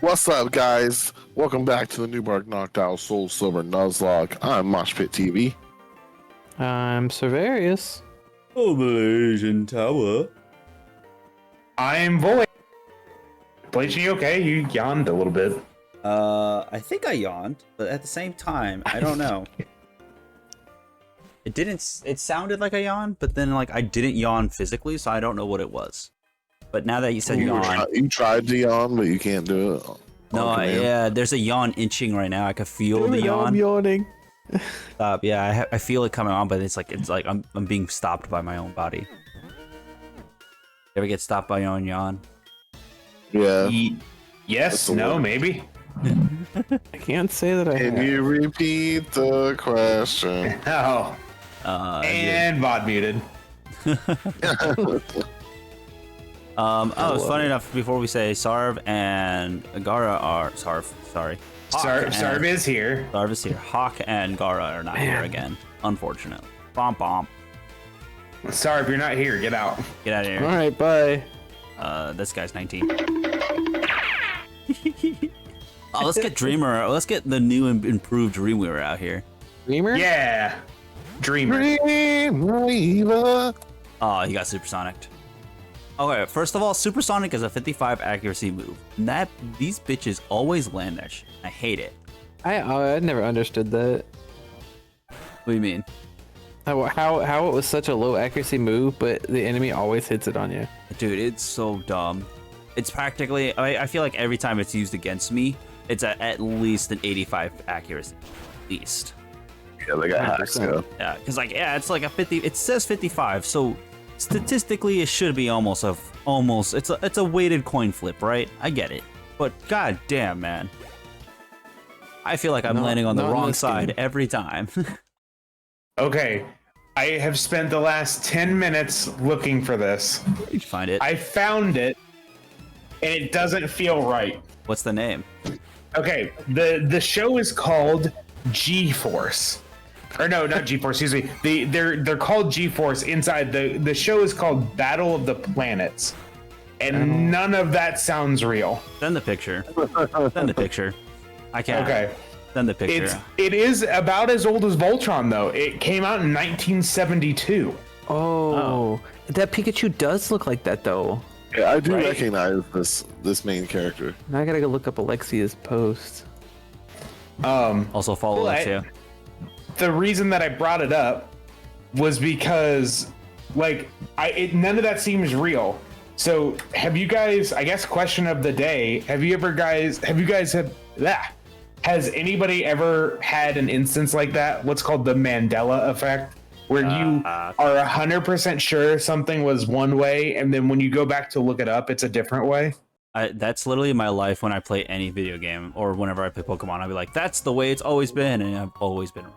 What's up, guys? Welcome back to the Newbark Noctowls Soulsilver Nuzlocke. I'm Moshpit TV. I'm Severius. Oh, Malaysian Tower. I'm Void. Blazing, you okay? You yawned a little bit. I think I yawned, but at the same time, I don't know. It sounded like a yawn, but then like I didn't yawn physically, so I don't know what it was. But now that you said yawn, You tried to yawn, but you can't do it. yeah, there's a yawn itching right now. I can feel the yawn. I'm yawning. Stop. Yeah, I feel it coming on, but it's like I'm being stopped by my own body. You ever get stopped by your own yawn? Yeah. Yes, no, maybe. I can't say that I Can have. you repeat the question? Oh, and VOD muted. It's funny enough, before we say Sarv and Gara are sorry. Sarv is here. Sarv is here. Hawk and Gara are not here again, unfortunately. Bomb. Sarv, you're not here. Get out. Get out of here. All right, bye. This guy's 19. Oh, let's get Dreamer. Let's get the new and improved Dreamweaver out here. Dreamer? Yeah. Dreamer. Dreamweaver. Oh, he got supersonicked. Okay, first of all, supersonic is a 55 accuracy move. And these bitches always land that shit. I hate it. I never understood that. What do you mean? How it was such a low accuracy move, but the enemy always hits it on you. Dude, it's so dumb. It's practically, I feel like every time it's used against me, it's at least an 85 accuracy. At least. Yeah, they got hacks. Yeah, because it's like a 50, it says 55, so statistically it should be almost, it's a weighted coin flip, right? I get it. But god damn, man. I feel like I'm landing on the wrong side every time. Okay. I have spent the last 10 minutes looking for this. Where'd you find it? I found it, and it doesn't feel right. What's the name? Okay, the show is called G-Force. Or no, not G-Force, excuse me. They're called G-Force inside. The show is called Battle of the Planets. And none of that sounds real. Send the picture. Send the picture. I can't. Okay. Send the picture. It is about as old as Voltron, though. It came out in 1972. Oh, that Pikachu does look like that though. Yeah, I do recognize this main character. Now I gotta go look up Alexia's post. Also follow Alexia. The reason that I brought it up was because, like, none of that seems real. So, have you guys? I guess question of the day: Has anybody ever had an instance like that? What's called the Mandela effect, where you are 100% sure something was one way, and then when you go back to look it up, it's a different way? That's literally my life when I play any video game, or whenever I play Pokemon. I'll be like, that's the way it's always been, and I've always been wrong.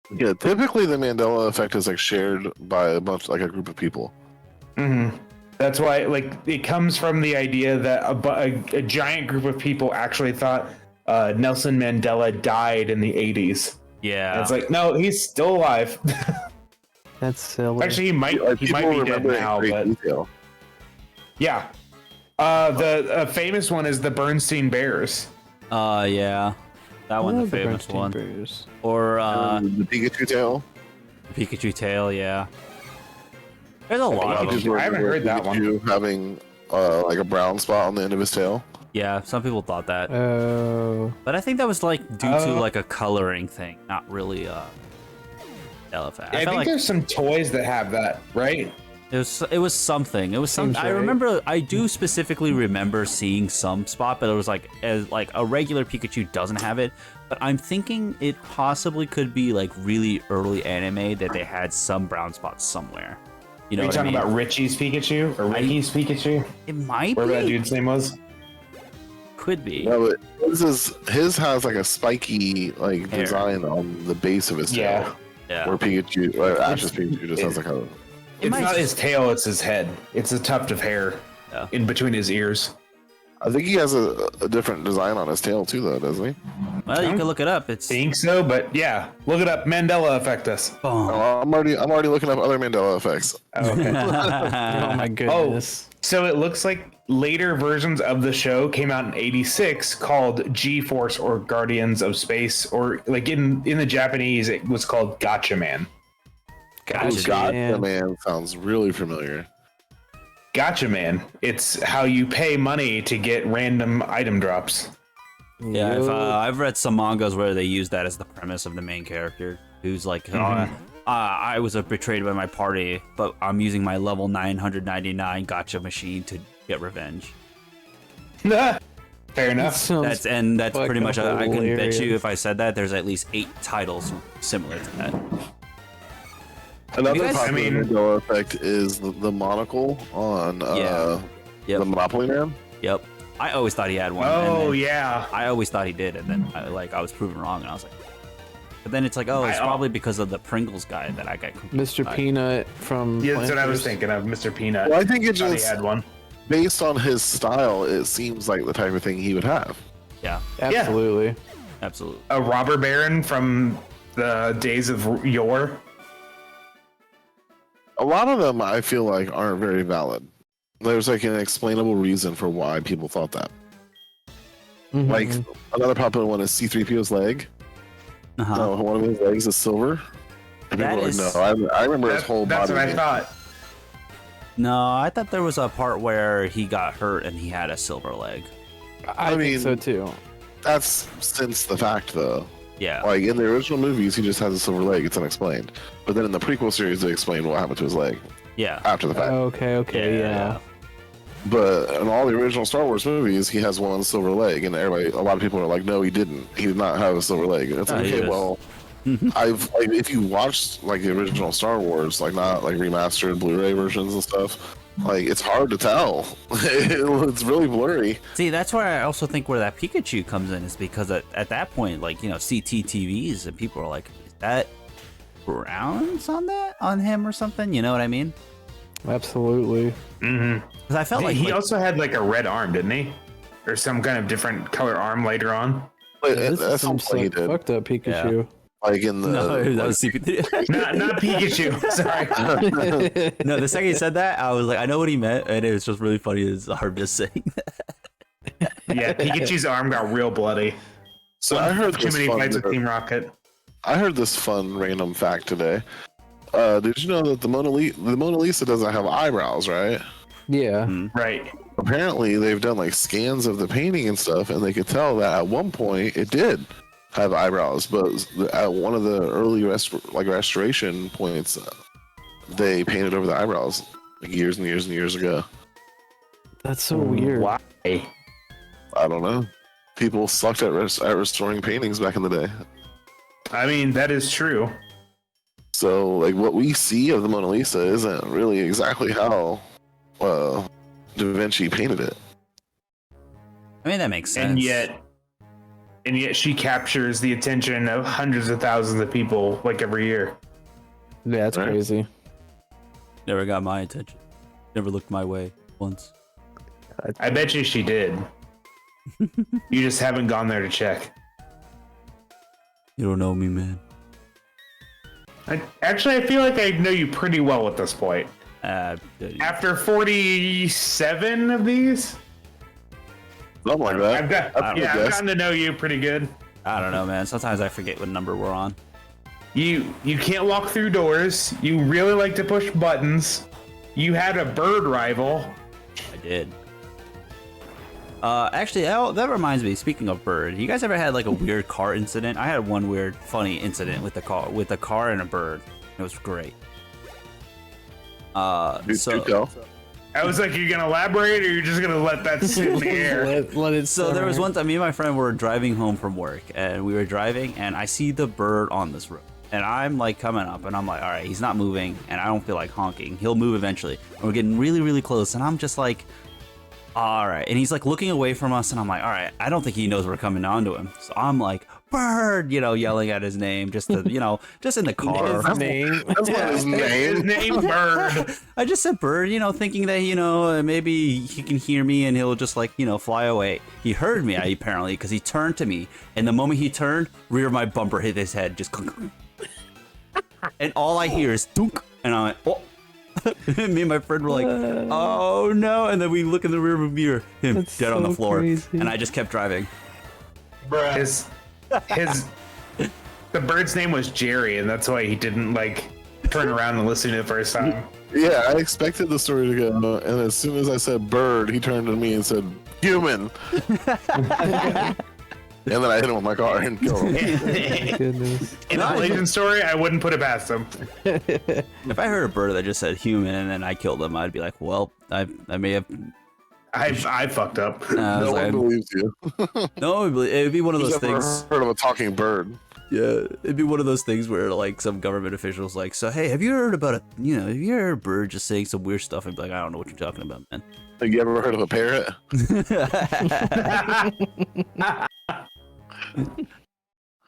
Yeah, typically the Mandela effect is like shared by a group of people. Mm-hmm. That's why, like, it comes from the idea that a giant group of people actually thought Nelson Mandela died in the 80s. Yeah. And it's like, no, he's still alive. That's silly. Actually, he might be dead now, but detail. yeah. The famous one is the Bernstein Bears. Yeah. That one's the famous one. Bears. Or The Pikachu tail. Pikachu tail, yeah. There's a lot of them. I haven't heard that one. Pikachu having like a brown spot on the end of his tail. Yeah, some people thought that. Oh. But I think that was like due to like a coloring thing, not really elephant. I think like there's some toys that have that, right? it was something. It was something. I right. remember. I do specifically remember seeing some spot, but it was like a regular Pikachu doesn't have it. But I'm thinking it possibly could be like really early anime that they had some brown spots somewhere. You know Are you what I talking mean? about Richie's Pikachu or Ricky's Pikachu? It might Whatever be. that dude's name was. Could be. No, but his has like a spiky like Hair. design on the base of his tail. Yeah. Where Pikachu, Ash's Pikachu just has like a. It's not his tail, it's his head. It's a tuft of hair in between his ears. I think he has a different design on his tail too, though, doesn't he? Well, you can look it up. It's Think so, but yeah, look it up. Mandela effect us. boom. Oh, I'm already looking up other Mandela effects. Oh, okay. Oh my goodness. So it looks like later versions of the show came out in '86 called G-Force or Guardians of Space, or like in the Japanese it was called Gotcha Man. Gotcha Man sounds really familiar. Gotcha Man. It's how you pay money to get random item drops. Yeah, I've read some mangas where they use that as the premise of the main character, who's like, I was betrayed by my party, but I'm using my level 999 gotcha machine to get revenge. Fair enough. That's pretty much. I can bet you hilarious. if I said that, there's at least 8 titles similar to that. Another guys- popular Mandela effect is the monocle on Yep. the Monopoly Man. Yep. I always thought he had one. Oh and then yeah. I always thought he did, and then I was proven wrong, and I was like, but then it's like, oh, it's probably because of the Pringles guy that I got. Mr. Peanut from. Yeah, that's what I was Planters. thinking of, Mr. Peanut. Well, I think it Thought he just had one. based on his style, it seems like the type of thing he would have. Yeah, Absolutely. absolutely. A robber baron from the days of yore. A lot of them, I feel like, aren't very valid. There's like an explainable reason for why people thought that. Mhm. Like another popular one is C-3PO's leg. Uh-huh. One of his legs is silver. And That people are is- like, no, I remember his whole That's body. what I thought. No, I thought there was a part where he got hurt and he had a silver leg. I mean- think so too. That's since the fact, though. Yeah. Like in the original movies, he just has a silver leg. It's unexplained. But then in the prequel series, they explain what happened to his leg Yeah. after the fact. Okay, yeah. But in all the original Star Wars movies, he has one silver leg, and a lot of people are like, "No, he didn't. He did not have a silver leg." And it's No, like, he okay, does. well, if you watched like the original Star Wars, like not like remastered Blu-ray versions and stuff, like it's hard to tell. It's really blurry. See, that's where I also think where that Pikachu comes in is because at that point, like, you know, CTTVs and people are like, is that browns on him or something? You know what I mean? Absolutely. Because I felt like He also had like a red arm, didn't he? Or some kind of different color arm later on. But This is that's some something he did. fucked up Pikachu. Like in the no, that like, was CP. Not Pikachu. Sorry. No, the second he said that, I was like, I know what he meant, and it was just really funny. Is Harvest saying that? Yeah, Pikachu's arm got real bloody. so I heard Too this many fun, fights with Team Rocket. I heard this fun random fact today. Did you know that the Mona Lisa doesn't have eyebrows, right? Yeah. Right. Apparently, they've done like scans of the painting and stuff, and they could tell that at one point it did have eyebrows, but at one of the early restoration points, they painted over the eyebrows like years and years and years ago. That's so weird. Why? I don't know. People sucked at restoring paintings back in the day. I mean, that is true. So, like, what we see of the Mona Lisa isn't really exactly how Da Vinci painted it. I mean, that makes sense. And yet she captures the attention of hundreds of thousands of people like every year. Yeah, that's Right. crazy. Never got my attention. Never looked my way once. I bet you she did. You just haven't gone there to check. You don't know me, man. I feel like I know you pretty well at this point. I After 47 of these, Something like that. I've That's a guess. gotten to know you pretty good. don't know, man. Sometimes I forget what number we're on. You can't walk through doors. You really like to push buttons. You had a bird rival. I did. Actually, that reminds me. Speaking of bird, you guys ever had like a weird car incident? I had one weird, funny incident with a car and a bird. It was great. Do tell. I was like, you gonna elaborate, or you're just gonna let that sit in the air? Let it So there was simmer. one time, me and my friend were driving home from work, and we were driving, and I see the bird on this road, and I'm like coming up, and I'm like, all right, he's not moving, and I don't feel like honking. He'll move eventually. And we're getting really, really close, and I'm just like, all right. And he's like looking away from us, and I'm like, all right, I don't think he knows we're coming on to him. So I'm like, Bird, yelling at his name just to, just in the car. His name. That's not his His name. name Bird. I just said Bird, thinking that, maybe he can hear me and he'll just like, fly away. He heard me, apparently, because he turned to me. And the moment he turned, rear of my bumper hit his head, just clunk. And all I hear is dunk. And I went, oh. Me and my friend were like, oh no. And then we look in the rear mirror, him That's dead on the so floor. crazy. And I just kept driving. The bird's name was Jerry, and that's why he didn't like turn around and listen to it the first time. Yeah, I expected the story to go, and as soon as I said bird, he turned to me and said human. And then I hit him with my car and killed him. Goodness. In a legend story, I wouldn't put it past him. If I heard a bird that just said human and then I killed him, I'd be like, well, I may have. I fucked up. I was No one like, believes you. no, it'd be one of those Who's ever things. heard of a talking bird? Yeah, it'd be one of those things where like some government officials like, so hey, have you heard about have you heard a bird just saying some weird stuff? And be like, I don't know what you're talking about, man. Have you ever heard of a parrot?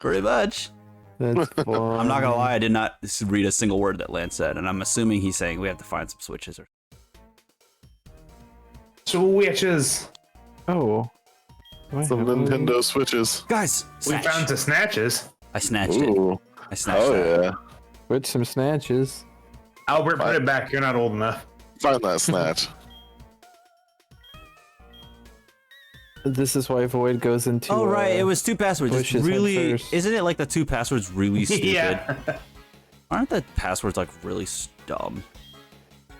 Pretty much. That's I'm not gonna lie, I did not read a single word that Lance said, and I'm assuming he's saying we have to find some switches. Or Switches. Oh. Do I Some have one? Nintendo Switches. guys, We snatch. found the snatches. I snatched it. Ooh. I snatched Oh that. yeah. With some snatches. Albert, put it back. You're not old enough. Find that snatch. This is why Void goes into. Oh right, it was two passwords. push It's his head really, first. isn't it like the two passwords really stupid? Yeah. Aren't the passwords like really dumb?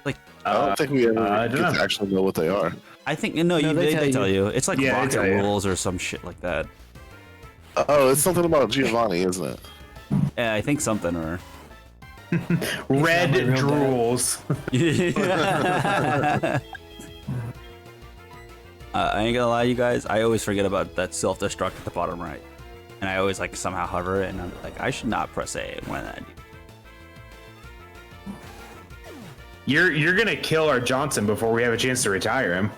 Like, I don't think we ever I get don't to know. actually know what they are. I think no, they tell you. It's like Yeah, they rocket tell you. rules or some shit like that. Oh, it's something about Giovanni, isn't it? Yeah, I think something or. Red not my real dad. drools. I ain't gonna lie, you guys. I always forget about that self-destruct at the bottom right, and I always like somehow hover it, and I'm like, I should not press A when I do. You're gonna kill our Johnson before we have a chance to retire him.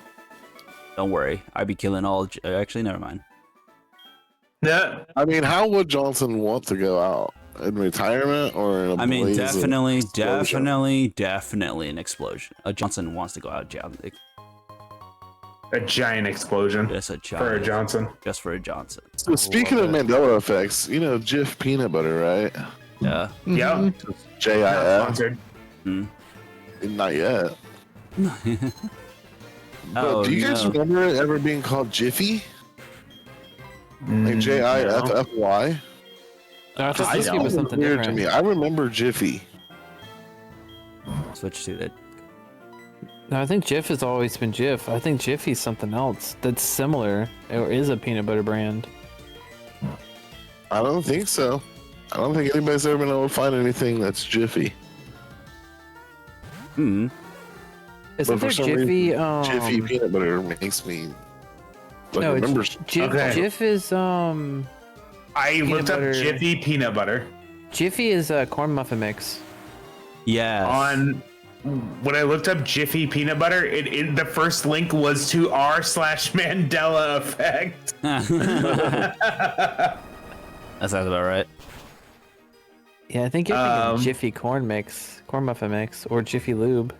Don't worry, I'd be killing all. Actually, never mind. No. I mean, how would Johnson want to go out? In retirement or in a I mean, blaze of explosion? definitely an explosion. Johnson wants to go out. A giant explosion Just a for a giant, Johnson. just for a Johnson. So speaking of Mandela effects, you know Jif peanut butter, right? Yeah. Yeah. JIF. Sponsored. Not yet. But Oh, do you guys no. remember it ever being called Jiffy? Like JIFFY? No, I thought I this game don't. was something Weird different. to me. I remember Jiffy. Switch to that. No, I think Jif has always been Jif. I think Jiffy's something else that's similar or is a peanut butter brand. I don't think so. I don't think anybody's ever been able to find anything that's Jiffy. Isn't for there some Jiffy? Jiffy peanut butter makes me like no, it's remember. Jif, Okay. Jif is I looked up butter. Jiffy peanut butter Jiffy is a corn muffin mix. Yes. on. When I looked up Jiffy peanut butter, the first link was to r/Mandela effect. That sounds about right. Yeah, I think you're thinking Jiffy corn mix, corn muffin mix, or Jiffy lube.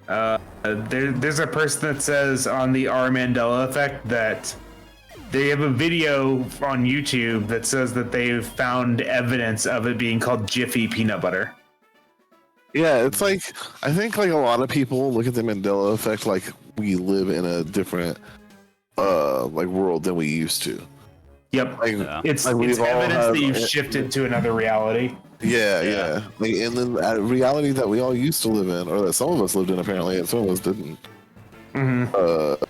There's a person that says on the R Mandela effect that they have a video on YouTube that says that they've found evidence of it being called Jiffy peanut butter. Yeah, it's like I think like a lot of people look at the Mandela effect like we live in a different like world than we used to. Yep. Like, Yeah. It's Like, we've all evidence that had- you've shifted to another reality. yeah. Like, and then a reality that we all used to live in, or that some of us lived in apparently, and some of us didn't. Mm-hmm.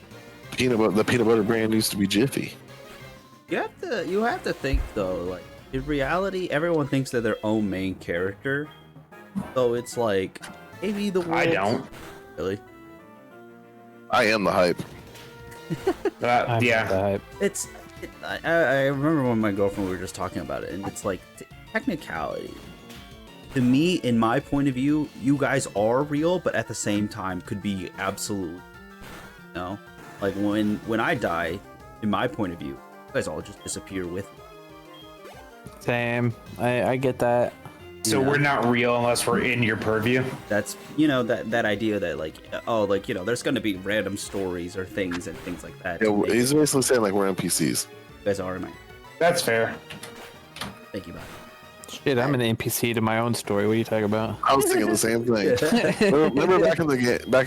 The peanut butter brand used to be Jiffy. You have to think though, like in reality, everyone thinks they're their own main character. So it's like maybe the world. I don't. Really. I am the hype. I'm Yeah. the hype. I remember when my girlfriend we were just talking about it, and it's like technicality. to me, in my point of view, you guys are real, but at the same time could be absolute. You know, like when I die, in my point of view, you guys all just disappear with me. Same. I get that. So we're not real unless we're in your purview. That's, you know, that idea that like, oh, like, you know, there's gonna be random stories or things and things like that. Yeah, he's basically saying like we're NPCs. You guys are, man. That's fair. Thank you, man. Shit, I'm an NPC to my own story. What are you talking about? I was thinking the same thing. Remember back in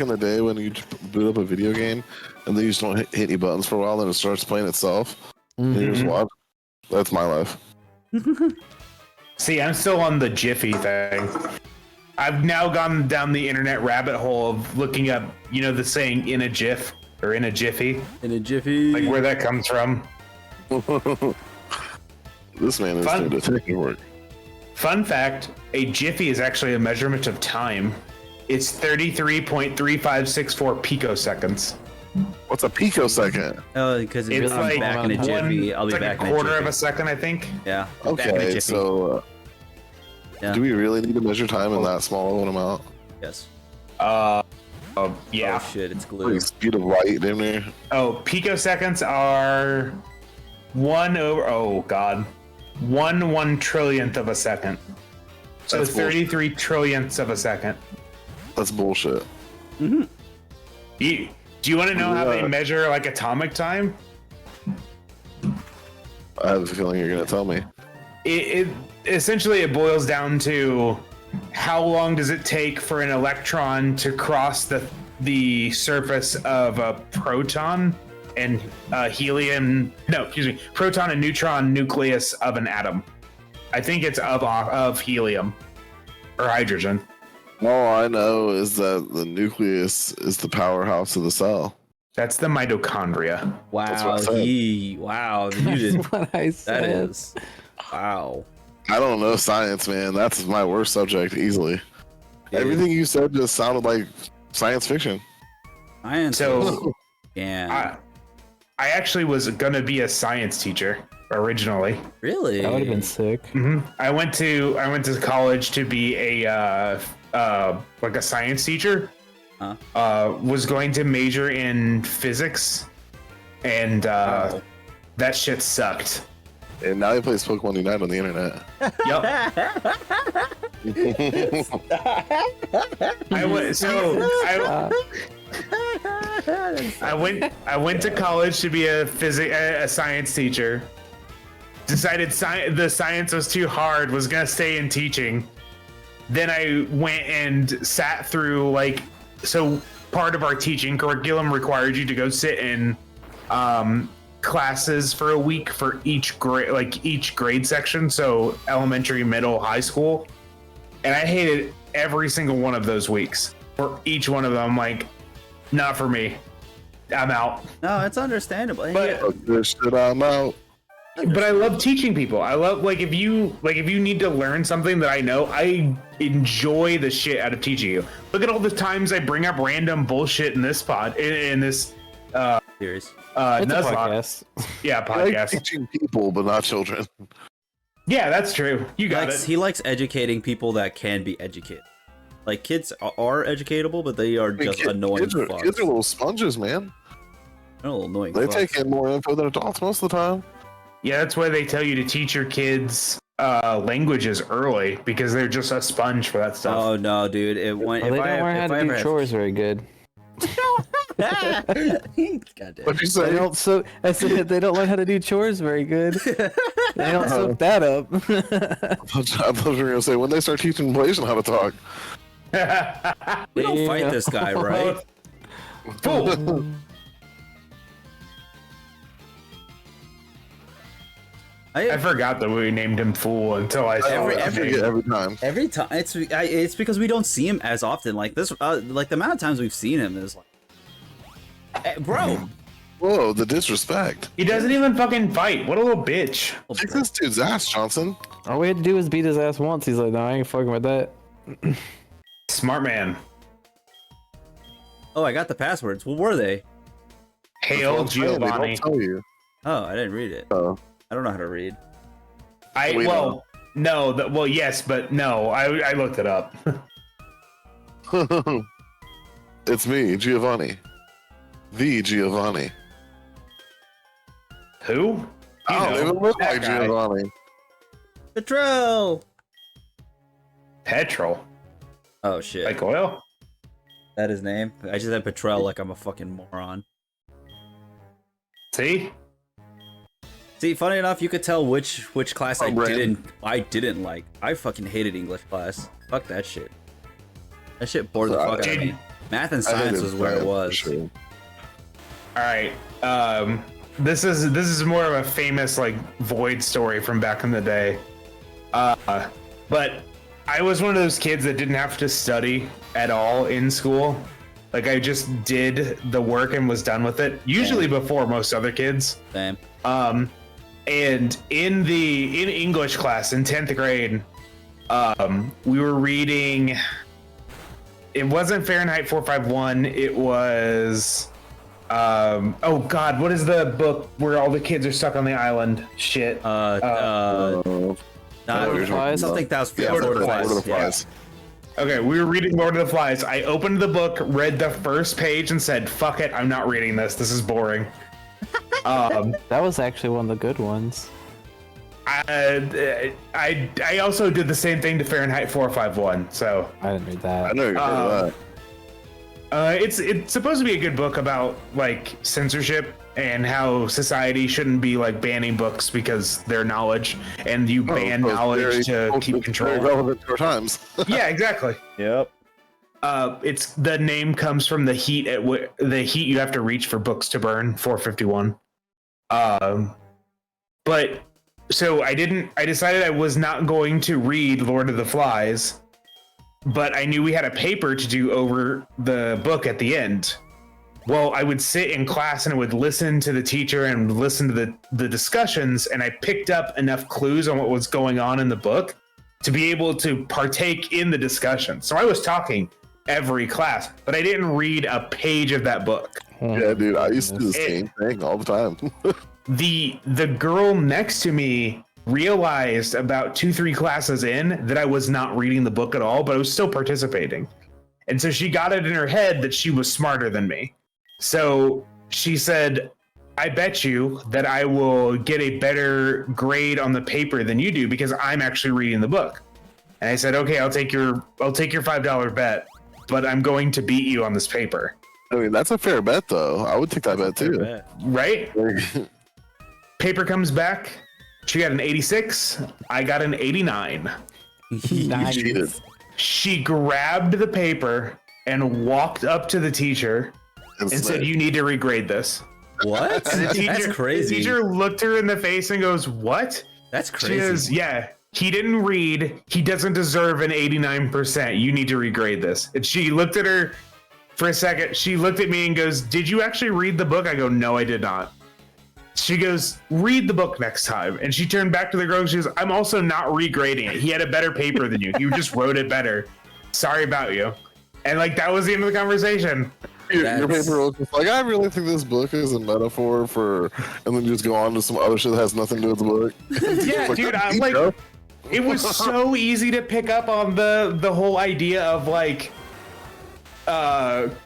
the day when you boot up a video game and then you just don't hit any buttons for a while, then it starts playing itself. And you just watch. That's my life. See, I'm still on the Jiffy thing. I've now gone down the internet rabbit hole of looking up, you know, the saying "in a jiff" or "in a jiffy." In a jiffy. Like where that comes from. This man is doing detective work. Fun fact, a jiffy is actually a measurement of time. It's 33.3564 picoseconds. What's a picosecond? Oh, because It's I'm like back in a jiffy. I'll be it's back like in a a quarter jiffy. of a second, I think. Yeah. Back in a Okay, jiffy. so Yeah. do we really need to measure time in that small of an amount? Yes. Yeah. Oh shit, it's glue. Like speed of light, damn near. Oh, picoseconds are 1 trillionth of a second. So That's 33 trillionths of a second. That's bullshit. Do you want to know how they measure like atomic time? I have a feeling you're gonna tell me. It essentially it boils down to how long does it take for an electron to cross the surface of a proton and proton and neutron nucleus of an atom. I think it's of helium or hydrogen. All I know is that the nucleus is the powerhouse of the cell. That's the mitochondria. That's Wow, what I said. wow, you did. That's what I said. That is. Wow. I don't know science, man. That's my worst subject, easily. Dude. Everything you said just sounded like science fiction. Science. So Yeah. I actually was gonna be a science teacher originally. Really? That would have been sick. I went to college to be a like a science teacher. Huh? Was going to major in physics, and Wow. that shit sucked. And now he plays Pokemon Unite on the internet. Yup. I went to college to be a science teacher. Decided the science was too hard, was gonna stay in teaching. Then I went and sat through so part of our teaching curriculum required you to go sit in classes for a week for each grade section, so elementary, middle, high school. And I hated every single one of those weeks. For each one of them, I'm like, not for me. I'm out. No, it's understandable. But Fuck this shit, I'm out. But I love teaching people. I love if you need to learn something that I know, I enjoy the shit out of teaching you. Look at all the times I bring up random bullshit in this in this Serious. It's a Nuzlocke. podcast. Yeah, I like podcast. teaching people, but not children. Yeah, that's true. You got it. He likes educating people that can be educated. Like kids are educatable, but they are just annoying Kids are fucks. little sponges, man. They're little annoying They fucks. take in more info than adults most of the time. Yeah, that's why they tell you to teach your kids languages early, because they're just a sponge for that stuff. Oh no, dude! It went. Well, they don't learn how to do chores very good. God damn. What you They say? don't soak. I said they don't learn how to do chores very good. They don't soak that up. I thought you were gonna say when they start teaching Blazing how to talk. We don't fight this guy, right? Fool. I forgot that we named him Fool until I saw I forget every time. Every time it's because we don't see him as often. Like this, like the amount of times we've seen him is like, bro. Whoa, the disrespect. He doesn't even fucking fight. What a little bitch. Kick this dude's ass, Johnson. All we had to do was beat his ass once. He's like, no, I ain't fucking with that. Smart man. Oh, I got the passwords. What were they? Hail That's what I'm saying, Giovanni. They don't tell you. Oh, I didn't read it. Oh. I don't know how to read. We Well, No, well, yes, but no. I looked it up. It's me, Giovanni. The Giovanni. Who? I don't even look that like guy. Giovanni. Petrol. Petrol. Oh shit. Like oil? That his name? I just said Petrel like I'm a fucking moron. See? See, funny enough, you could tell which class I Brandon. didn't like. I fucking hated English class. Fuck that shit. That shit bored the fuck out of me. Math and I hated science was where science it for was. sure. All right. This is more of a famous like Void story from back in the day. But I was one of those kids that didn't have to study at all in school. Like I just did the work and was done with it. Usually before most other kids. Same. And in English class in 10th grade, we were reading. It wasn't Fahrenheit 451. It was. Oh God, what is the book where all the kids are stuck on the island? Shit. Lord of the Flies? Something that was Yeah, Lord of the Lord of the Flies. Flies. Okay, we were reading Lord of the Flies. I opened the book, read the first page, and said, "Fuck it, I'm not reading this. This is boring." That was actually one of the good ones. I also did the same thing to Fahrenheit 451. So I didn't read I that. know you're Um, it's supposed to be a good book about like censorship and how society shouldn't be like banning books because they're knowledge, and you ban knowledge to keep Very control. relevant to our times. Yeah, exactly. Yep. It's the name comes from the heat the heat you have to reach for books to burn. 451. But so I decided I was not going to read Lord of the Flies, but I knew we had a paper to do over the book at the end. Well, I would sit in class and I would listen to the teacher and listen to the discussions, and I picked up enough clues on what was going on in the book to be able to partake in the discussion. So I was talking every class, but I didn't read a page of that book. Yeah, dude, I used to do the same thing all the time. The girl next to me realized about 2-3 classes in that I was not reading the book at all, but I was still participating. And so she got it in her head that she was smarter than me. So she said, "I bet you that I will get a better grade on the paper than you do because I'm actually reading the book." And I said, "Okay, I'll take your $5 bet, but I'm going to beat you on this paper." I mean, that's a fair bet, though. I would take that bet too. Right? Paper comes back. She got an 86. I got an 89. You cheated. She grabbed the paper and walked up to the teacher and said, "You need to regrade this." What? And the teacher, That's crazy. The teacher looked her in the face and goes, "What?" That's She crazy. goes, "Yeah, he didn't read. He doesn't deserve an 89%. You need to regrade this." And she looked at her for a second. She looked at me and goes, "Did you actually read the book?" I go, "No, I did not." She goes, "Read the book next time." And she turned back to the girl. She goes, "I'm also not regrading it. He had a better paper than you. You just wrote it better. Sorry about you." And like that was the end of the conversation. Your paper was just like, "I really think this book is a metaphor for," and then you just go on to some other shit that has nothing to do with the book. Yeah, dude, I'm like, it was so easy to pick up on the whole idea of like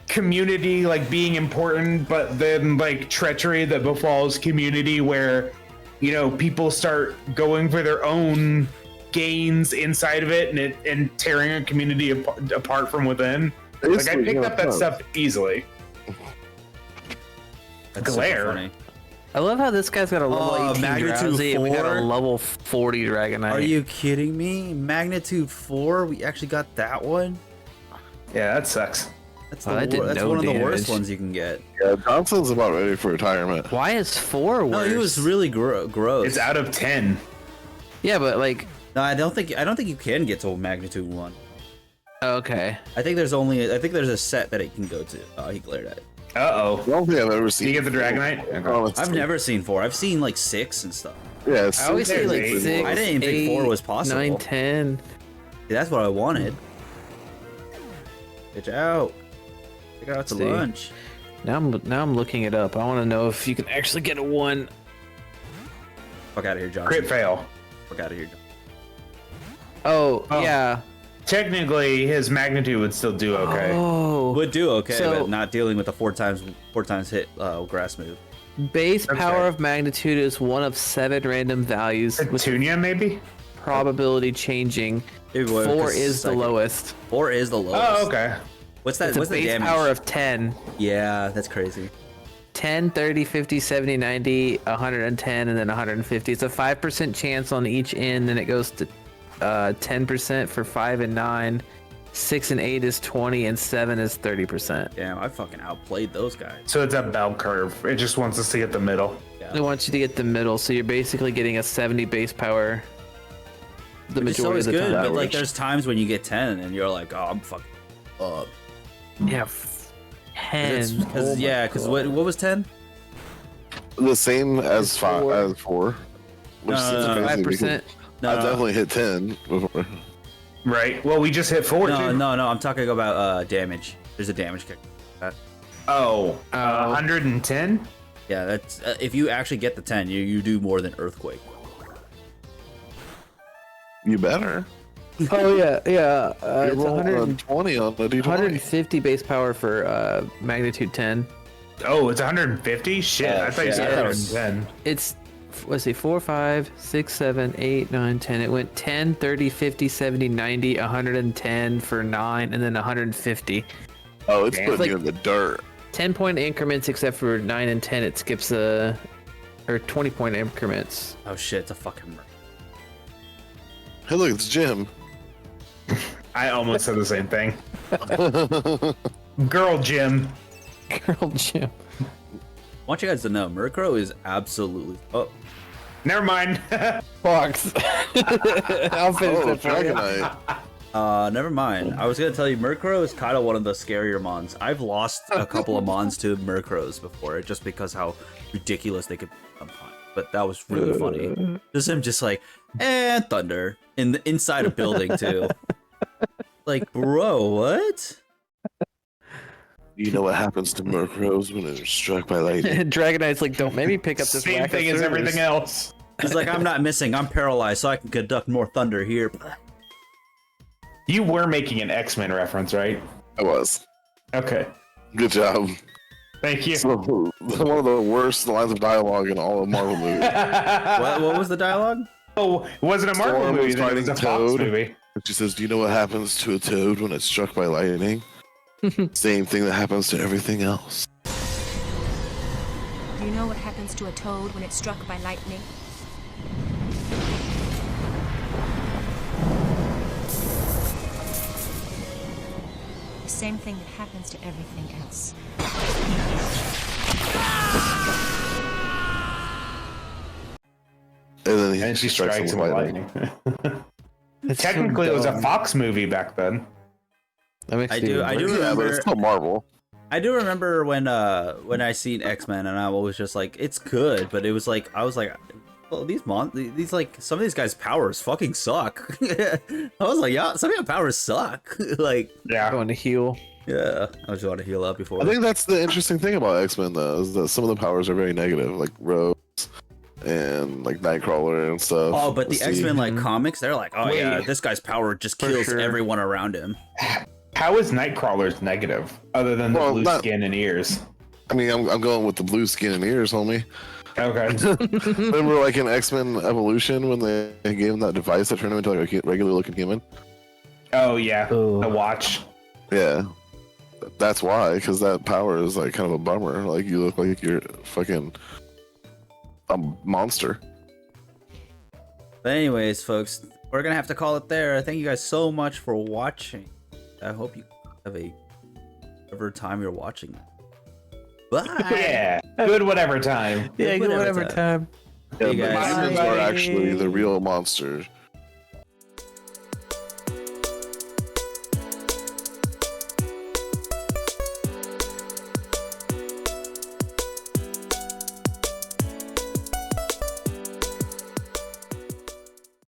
community like being important, but then like treachery that befalls community where, you know, people start going for their own gains inside of it and tearing a community apart from within. Like I picked up that stuff easily. That's Glare. super funny. I love how this guy's got a level 18 magnitude drowsy and we got 4? a level 40 Dragonite. Are you kidding me? Magnitude 4? We actually got that one? Yeah, that sucks. That's, Oh, that did that's no one of the worst damage. ones you can get. Yeah, Johnson's about ready for retirement. Why is 4 worse? No, he was really gross. It's out of 10. Yeah, but like, No, I don't think you can get to magnitude 1. okay. I think there's a set that it can go to. Oh, he glared at it. Uh-oh. I don't think I've ever seen. You get the Dragonite? Honestly. I've never seen 4. I've seen like 6 and stuff. Yeah, I always say like Eight. 6. I didn't even think 4 was possible. 9, 10. Yeah, that's what I wanted. Get out. Take out to See. lunch. Now I'm looking it up. I want to know if you can actually get a 1. Fuck out of here, John. Crit fail. Fuck out of here, John. Oh, Oh. yeah. Technically, his magnitude would still do okay. Oh. Would do okay, So- but not dealing with the four times hit grass move. Base power Okay. of magnitude is one of 7 random values with Petunia, maybe? probability changing. 4 is the lowest. 4 is the lowest. Oh, okay. What's that? It's a What's the base damage? power of 10. Yeah, that's crazy. 10, 30, 50, 70, 90, 110, and then 150. It's a 5% chance on each end, then it goes to 10% for 5 and 9. 6 and 8 is 20, and 7 is 30%. Damn, I fucking outplayed those guys. So it's a bell curve. It just wants us to get the middle. They want you to get the middle, so you're basically getting a 70 base power the Which is majority always of the good, time. but like there's times when you get 10 and you're like, oh, I'm fucking up. Yeah, 10. Oh my Because God. what was 10? The same as five Four. as 4. Which No, is no, no, crazy 5%. because I definitely hit 10 before. Right. Well, we just hit 4, No, too. no, I'm talking about damage. There's a damage kick. Oh, Oh. 110? Yeah, that's if you actually get the 10, you do more than earthquake. You better. Oh, yeah. You're It's rolling 100, 20 on the D20. 150 base power for magnitude 10. Oh, it's 150? Shit, I thought you said yeah. 110. It's, let's see, 4, 5, 6, 7, 8, 9, 10. It went 10, 30, 50, 70, 90, 110 for 9, and then 150. Oh, it's Damn. putting Like- you in the dirt. 10-point increments, except for 9 and 10, it skips or 20-point increments. Oh shit, it's a fucking murder. Hey, look, it's Jim. I almost said the same thing. Girl Jim. Girl Jim. I want you guys to know, Murkrow is absolutely. Oh, Never mind. Fox. I'll finish Oh, it for you. Dragonite. never mind. I was gonna tell you, Murkrow is kind of one of the scarier mons. I've lost a couple of mons to Murkrows before, just because how ridiculous they could be sometimes. But that was really funny. Just him, just like, thunder inside a building too. Like, bro, what? You know what happens to Murkrows when they're struck by lightning? Dragonite's like, don't maybe pick up this Same whack of thing as servers. everything else. He's like, I'm not missing. I'm paralyzed, so I can conduct more thunder here. You were making an X-Men reference, right? I was. Okay. Good job. Thank you. So, one of the worst lines of dialogue in all of Marvel movies. What was the dialogue? Oh, it wasn't a Marvel Storm movie, was then it was a fighting Fox Toad. movie. She says, "Do you know what happens to a toad when it's struck by lightning? Same thing that happens to everything else." Do you know what happens to a toad when it's struck by lightning? The same thing that happens to everything else. And then And she strikes strikes him him with with lightning. lightning. That's so Technically, it was a dumb. Fox movie back then. That makes I it do even worse. Yeah, but remember. it's still Marvel. I do remember when I seen X-Men and I was just like, it's good, but it was like I was like, well, these like some of these guys' powers fucking suck. I was like, yeah, some of your powers suck. Like, Yeah. Going to heal. yeah, I just want to heal up before. I think that's the interesting thing about X-Men, though, is that some of the powers are very negative, like Rose and like Nightcrawler and stuff. Oh, but the See? X-Men like comics, they're like, oh Wait. yeah, this guy's power just For kills sure. everyone around him. How is Nightcrawler's negative, other than the Well, blue not- skin and ears? I mean, I'm going with the blue skin and ears, homie. Okay. Remember, like in X-Men Evolution, when they gave him that device that turned him into like a regular-looking human? Oh yeah, Oh. the watch. Yeah, that's why. Because that power is like kind of a bummer. Like you look like you're fucking a monster. But anyways, folks, we're gonna have to call it there. Thank you guys so much for watching. I hope you have a whatever time you're watching. Bye. Yeah. Good whatever time. Yeah, Whatever whatever time. Yeah, Hey, the guys. humans are actually the real monsters.